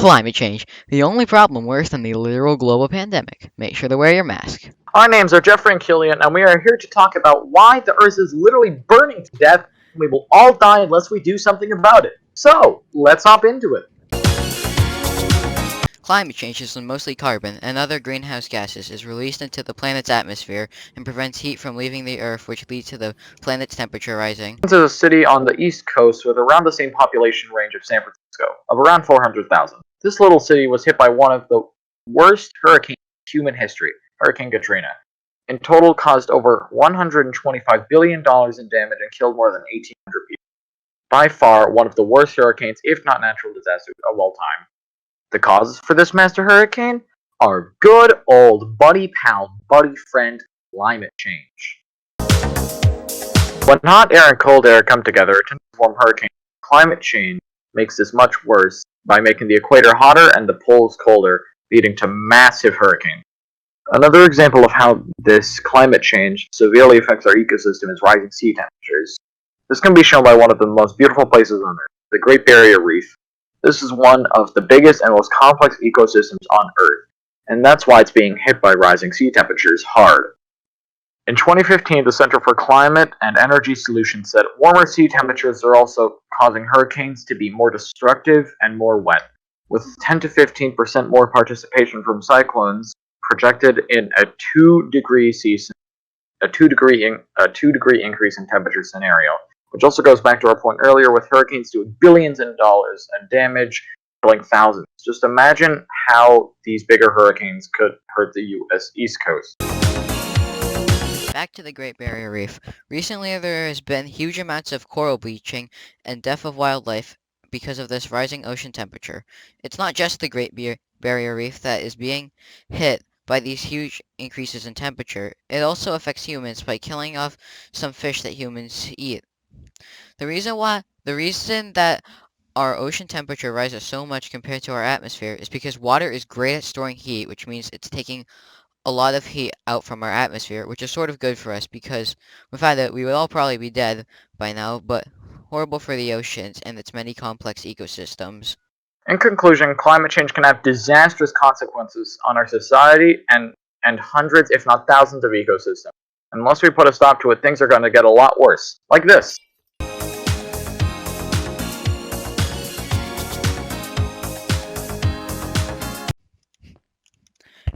Climate change, the only problem worse than the literal global pandemic. Make sure to wear your mask. Our names are Jeffrey and Killian, and we are here to talk about why the Earth is literally burning to death, and we will all die unless we do something about it. So, let's hop into it. Climate change is when mostly carbon and other greenhouse gases is released into the planet's atmosphere and prevents heat from leaving the Earth, which leads to the planet's temperature rising. This is a city on the East Coast with around the same population range of San Francisco, of around 400,000. This little city was hit by one of the worst hurricanes in human history, Hurricane Katrina. In total, caused over $125 billion in damage and killed more than 1,800 people. By far, one of the worst hurricanes, if not natural disasters, of all time. The causes for this master hurricane are good old buddy pal, buddy friend, climate change. When hot air and cold air come together to form hurricanes, climate change makes this much worse by making the equator hotter and the poles colder, leading to massive hurricanes. Another example of how this climate change severely affects our ecosystem is rising sea temperatures. This can be shown by one of the most beautiful places on Earth, the Great Barrier Reef. This is one of the biggest and most complex ecosystems on Earth, and that's why it's being hit by rising sea temperatures hard. In 2015, the Center for Climate and Energy Solutions said warmer sea temperatures are also causing hurricanes to be more destructive and more wet, with 10 to 15% more participation from cyclones projected in a 2-degree increase in temperature scenario. Which also goes back to our point earlier with hurricanes doing billions in dollars and damage, killing thousands. Just imagine how these bigger hurricanes could hurt the US East Coast. Back to the Great Barrier Reef. Recently, there has been huge amounts of coral bleaching and death of wildlife because of this rising ocean temperature. It's not just the Great Barrier Reef that is being hit by these huge increases in temperature. It also affects humans by killing off some fish that humans eat. The reason that our ocean temperature rises so much compared to our atmosphere is because water is great at storing heat, which means it's taking a lot of heat out from our atmosphere, which is sort of good for us because without it, we would all probably be dead by now, but horrible for the oceans and its many complex ecosystems. In conclusion, climate change can have disastrous consequences on our society and hundreds, if not thousands, of ecosystems. Unless we put a stop to it, things are going to get a lot worse. Like this.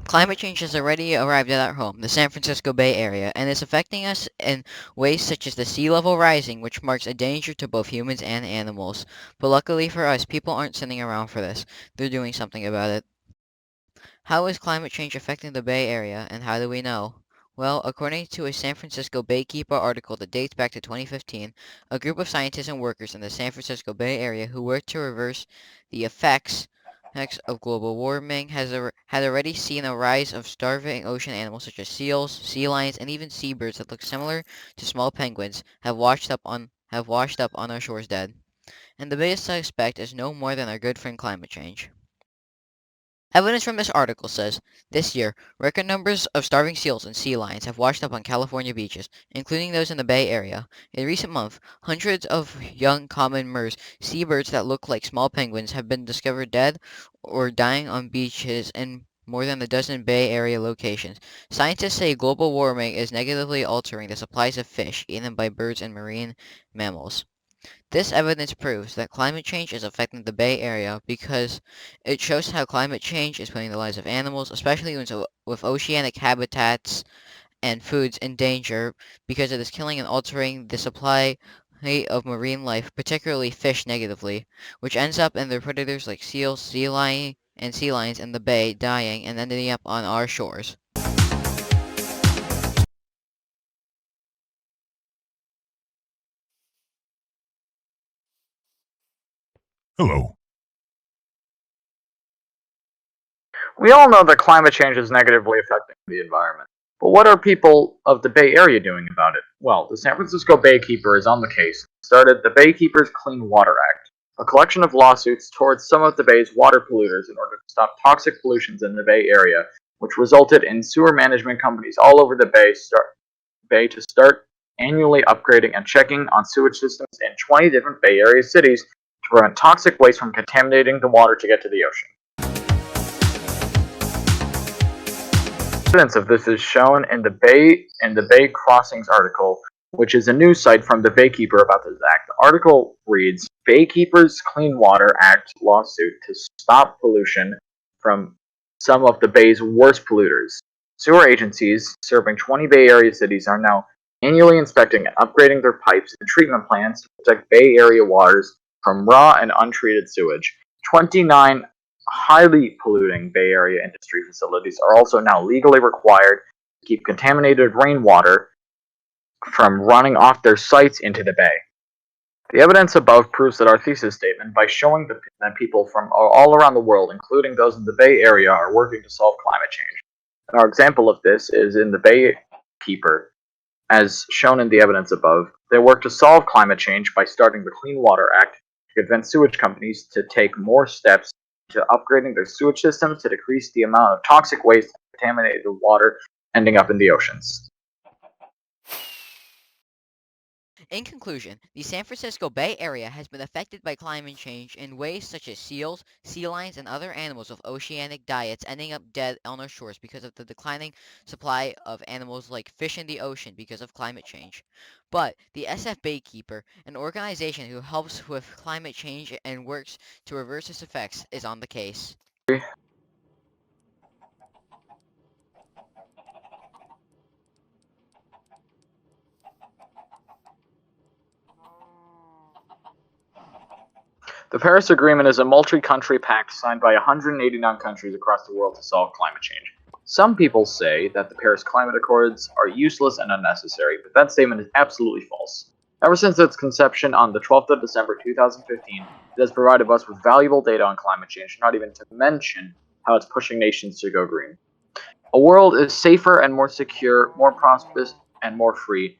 Climate change has already arrived at our home, the San Francisco Bay Area, and is affecting us in ways such as the sea level rising, which marks a danger to both humans and animals. But luckily for us, people aren't sitting around for this. They're doing something about it. How is climate change affecting the Bay Area, and how do we know? Well, according to a San Francisco Baykeeper article that dates back to 2015, a group of scientists and workers in the San Francisco Bay Area who worked to reverse the effects of global warming had already seen a rise of starving ocean animals such as seals, sea lions, and even seabirds that look similar to small penguins have washed up on our shores dead. And the biggest suspect is no more than our good friend climate change. Evidence from this article says, this year, record numbers of starving seals and sea lions have washed up on California beaches, including those in the Bay Area. In recent months, hundreds of young common murres, seabirds that look like small penguins, have been discovered dead or dying on beaches in more than a dozen Bay Area locations. Scientists say global warming is negatively altering the supplies of fish eaten by birds and marine mammals. This evidence proves that climate change is affecting the Bay Area because it shows how climate change is putting the lives of animals, especially with oceanic habitats and foods, in danger because it is killing and altering the supply of marine life, particularly fish, negatively, which ends up in the predators like seals, and sea lions in the bay dying and ending up on our shores. Hello. We all know that climate change is negatively affecting the environment. But what are people of the Bay Area doing about it? Well, the San Francisco Baykeeper is on the case and started the Baykeepers Clean Water Act, a collection of lawsuits towards some of the Bay's water polluters in order to stop toxic pollutions in the Bay Area, which resulted in sewer management companies all over the Bay to start annually upgrading and checking on sewage systems in 20 different Bay Area cities to prevent toxic waste from contaminating the water to get to the ocean. Evidence of this is shown in the Bay Crossings article, which is a news site from the Baykeeper about this act. The article reads, Baykeepers Clean Water Act lawsuit to stop pollution from some of the Bay's worst polluters. Sewer agencies serving 20 Bay Area cities are now annually inspecting and upgrading their pipes and treatment plants to protect Bay Area waters from raw and untreated sewage. 29 highly polluting Bay Area industry facilities are also now legally required to keep contaminated rainwater from running off their sites into the bay. The evidence above proves that our thesis statement by showing that people from all around the world, including those in the Bay Area, are working to solve climate change. And our example of this is in the Baykeeper, as shown in the evidence above. They work to solve climate change by starting the Clean Water Act to convince sewage companies to take more steps to upgrading their sewage systems to decrease the amount of toxic waste and contaminated water ending up in the oceans. In conclusion, the San Francisco Bay Area has been affected by climate change in ways such as seals, sea lions, and other animals with oceanic diets ending up dead on our shores because of the declining supply of animals like fish in the ocean because of climate change. But the SF Baykeeper, an organization who helps with climate change and works to reverse its effects, is on the case. The Paris Agreement is a multi-country pact signed by 189 countries across the world to solve climate change. Some people say that the Paris Climate Accords are useless and unnecessary, but that statement is absolutely false. Ever since its conception on the 12th of December 2015, it has provided us with valuable data on climate change, not even to mention how it's pushing nations to go green. A world is safer and more secure, more prosperous, and more free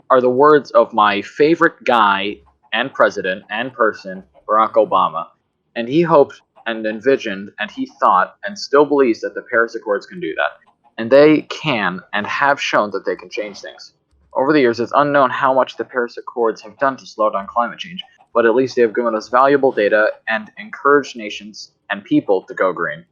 are the words of my favorite guy and president and person, Barack Obama. And he hoped and envisioned and he thought and still believes that the Paris Accords can do that. And they can and have shown that they can change things. Over the years, it's unknown how much the Paris Accords have done to slow down climate change, but at least they have given us valuable data and encouraged nations and people to go green.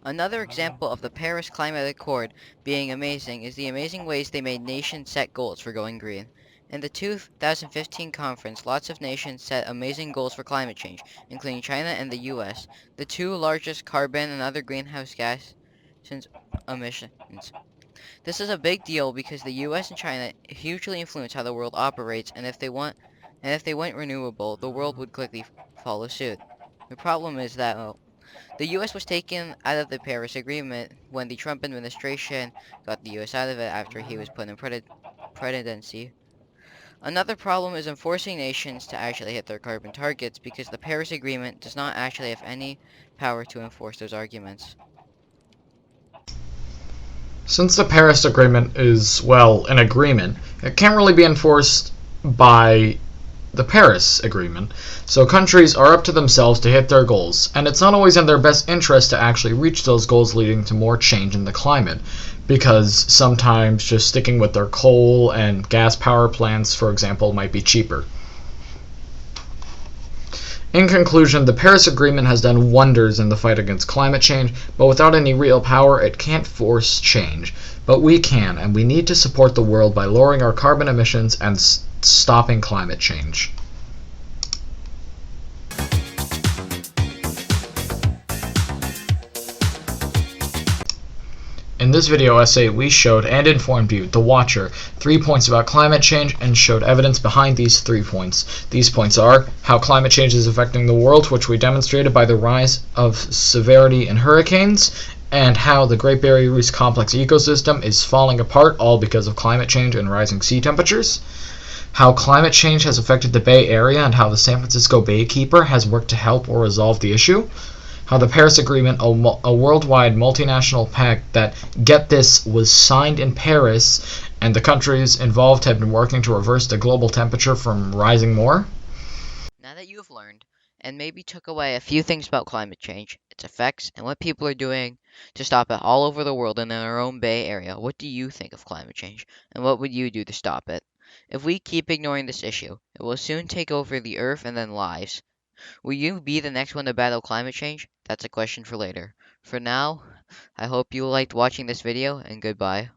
Another example of the Paris Climate Accord being amazing is the amazing ways they made nations set goals for going green. In the 2015 conference, lots of nations set amazing goals for climate change, including China and the US, the two largest carbon and other greenhouse gas emissions. This is a big deal because the US and China hugely influence how the world operates, and if they went renewable, the world would quickly follow suit. The problem is that the U.S. was taken out of the Paris Agreement when the Trump administration got the U.S. out of it after he was put in presidency. Another problem is enforcing nations to actually hit their carbon targets because the Paris Agreement does not actually have any power to enforce those arguments. Since the Paris Agreement is, well, an agreement, it can't really be enforced by the Paris Agreement, so countries are up to themselves to hit their goals, and it's not always in their best interest to actually reach those goals, leading to more change in the climate, because sometimes just sticking with their coal and gas power plants, for example, might be cheaper. In conclusion, the Paris Agreement has done wonders in the fight against climate change, but without any real power, it can't force change. But we can, and we need to support the world by lowering our carbon emissions and stopping climate change. In this video essay, we showed and informed you, the watcher, 3 points about climate change and showed evidence behind these 3 points. These points are how climate change is affecting the world, which we demonstrated by the rise of severity in hurricanes, and how the Great Barrier Reef's complex ecosystem is falling apart, all because of climate change and rising sea temperatures. How climate change has affected the Bay Area and how the San Francisco Baykeeper has worked to help or resolve the issue. How the Paris Agreement, a worldwide multinational pact that, get this, was signed in Paris, and the countries involved have been working to reverse the global temperature from rising more. Now that you have learned, and maybe took away a few things about climate change, its effects, and what people are doing to stop it all over the world and in our own Bay Area, what do you think of climate change, and what would you do to stop it? If we keep ignoring this issue, it will soon take over the Earth and then lives. Will you be the next one to battle climate change? That's a question for later. For now, I hope you liked watching this video, and goodbye.